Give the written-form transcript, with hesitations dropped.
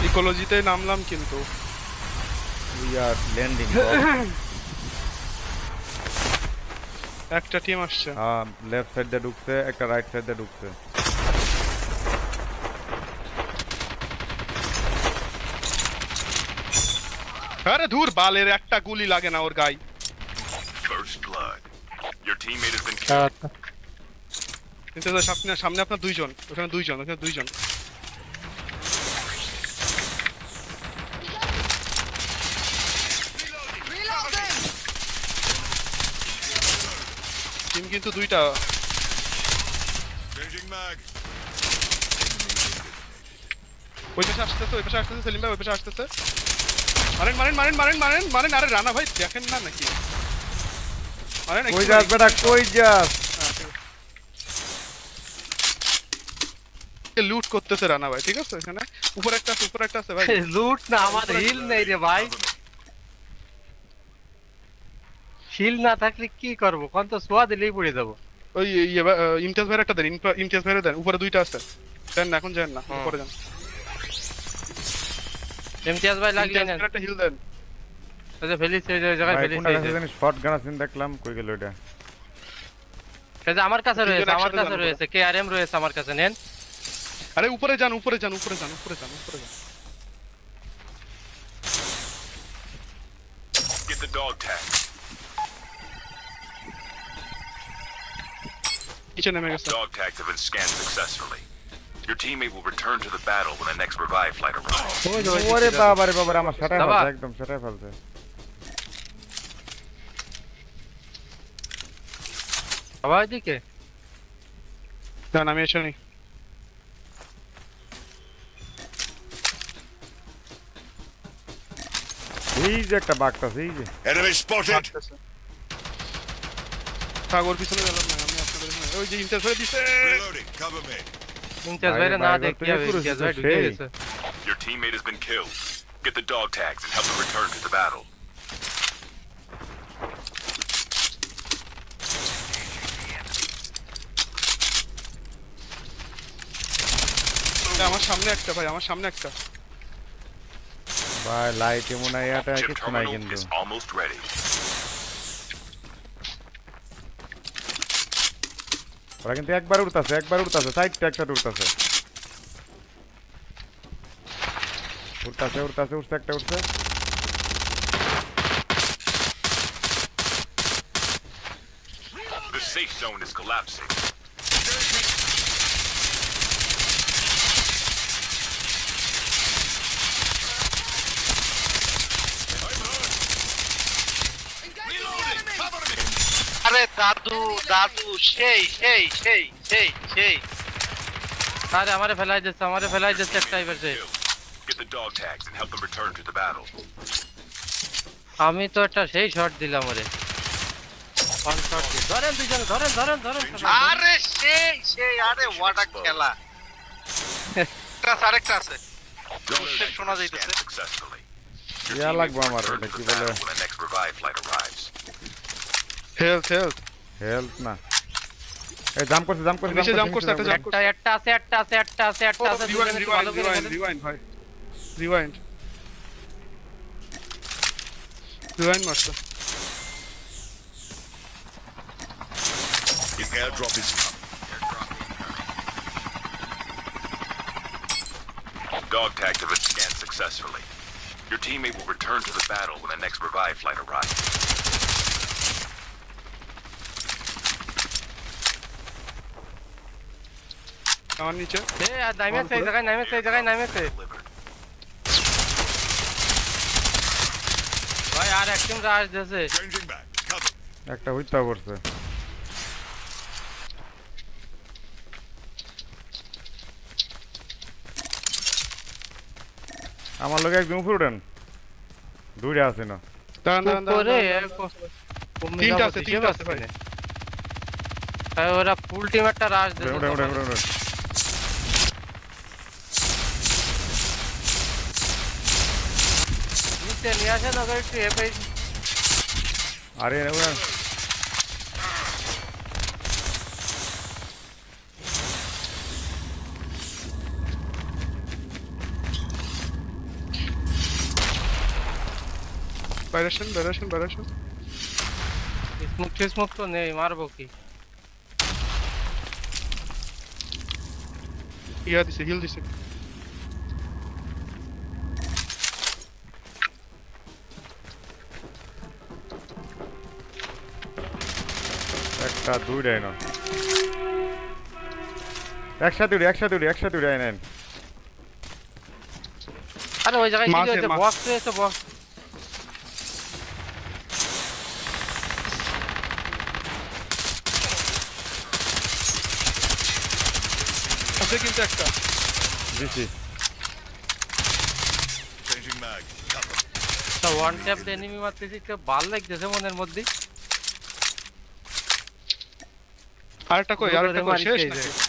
ইকোলজিতে নামলাম কিন্তু we are landing একটা টিম আসছে। লেফট সাইড দিয়ে ঢুকছে, একটা রাইট সাইড দিয়ে ঢুকছে। আরে ধুর, বালের একটা গুলি লাগে না ওর গায়ে। কিন্তু সামনে আপনার দুইজন, ওখানে দুইজন, ওখানে দুইজন। টিম কিন্তু দুইটা। ওই পাশে আসতেছে, ওই পাশে আসতেছে, সেলিম ভাই ওই পাশে আসতেছে। মারেন মারেন মারেন মারেন মারেন মারেন। আরে রানা ভাই দেখেন না নাকি? মারেন। কই যাস বেটা, কই যাস? লুট করতেছে রানা ভাই, ঠিক আছে? এখানে উপরে একটা আছে, উপরে একটা আছে ভাই। লুট না, আমার হিল নেই রে ভাই। হিল না থাকলে কি করব? কোন তো সোয়া দিলেই পড়ে যাব। ওই ইমতিয়াজ ভাইয়ের একটা দেন, ইমতিয়াজ ভাইয়ের দেন। উপরে দুইটা আছে, দেন না, এখন যান না, উপরে যান। ইমতিয়াজ ভাই লাগলে নেন, একটা হিল দেন। আচ্ছা ফেলিস এই জায়গায় ফেলিস। কোনটা আছে জানি? শটগান আছে দেখলাম, কই গেল এটা? এটা আমার কাছে রয়েছে, আমার কাছে রয়েছে, কেআরএম রয়েছে আমার কাছে, নেন। আরে উপরে যান, উপরে যান, উপরে যান, উপরে যান, উপরে যান। Get the dog tag. নিচে নেমে গেছে। Dog tags have been scanned successfully. Your teammate will return to the battle when the next revive flight arrives. ওরে বাবা রে বাবা, আমার শাটায় ফেলছে, একদম শাটায় ফেলছে। আবার দিকে না আমি এসে নেই। এই যে একটা বাঘটাছে, এই যে enemy spotted. সাগর পিছনে গেলাম না আমি, আপনাদের ওই যে ইন্টারফেয়ার দিছে। Reloading, cover me. ইমতিয়াজ ভাই না দেখি হবে, ইমতিয়াজ ভাই ঢুকে গেছে। Your teammate has been killed. Get the dog tags and help them return to the battle. আমার সামনে একটা ভাই, আমার সামনে একটা ভাই। লাইট এমন আইয়াটা কিছু নাই কিন্তু। Almost ready. ওরা কিন্তু একবার উড়তাছে, একবার উড়তাছে, সাইডটা একটা উড়তাছে, উড়তাছে উড়তাছে, উড়ছে একটা, উড়ছে। The safe zone is collapsing. আরে দাদু দাদু সেই সেই সেই সেই সেই আরে আমারে ফেলাই দিচ্ছে, আমারে ফেলাই দিচ্ছে একটা এবারে। Get the dog tags and help them return to the battle. আমি তো একটা সেই শট দিলাম ওরে, অন শট দি। ধরেন দুইজন, ধরেন ধরেন ধরেন। আরে সেই সেই, আরে ওয়াটা খেলা। একটা আরেকটা আছে, শোনা যাইতেছে। ইয়া লাগবে আমার, এটা কি বলে? হেলথ হেলথ হেলথ না, এই জাম্প করছে, জাম্প করছে, নিচে জাম্প করছে, একটা জাম্প করছে। একটা আছে, একটা আছে, একটা আছে, একটা আছে। রিওয়াইন্ড রিওয়াইন্ড ভাই, রিওয়াইন্ড রিওয়াইন্ড মারছে। The airdrop is coming. Dog tags have been scanned successfully. Your teammate will return to the battle when the next revive flight arrives. আমার নিচে নাইমেছে, এই জায়গায় নাইমেছে, এই জায়গায় নাইমেছে ভাই। আর একদম রাশ দিয়েছে, একটা হইতা পড়ছে। আমার লগে একদম উপরে উঠেন, দূরে আছে না। তিনটা আছে, তিনটা আছে ভাই। ওরা ফুল টিম একটা রাশ দিয়েছে। নিচে নিয়ে আসেন ওকে একটু। আরে ওরা বাইরে আসেন স্মোক তো নেই, মারবো কি? ইয়া দিছে হিল দিছে একটা দুইটাই না একসাথে উড়ে নেন আরে ওই জায়গায় কি মাঝে, হয়েছে? মাঝে। বক্স হয়েছে, বক্স। আছে কিন্তু একটা দিছি তা ওয়ান ট্যাপ এনিমি মারতেছি, তো ভালো লাগতেছে মনের মধ্যে। আরেকটা কই শেষ মারিছে এই নাকি যে।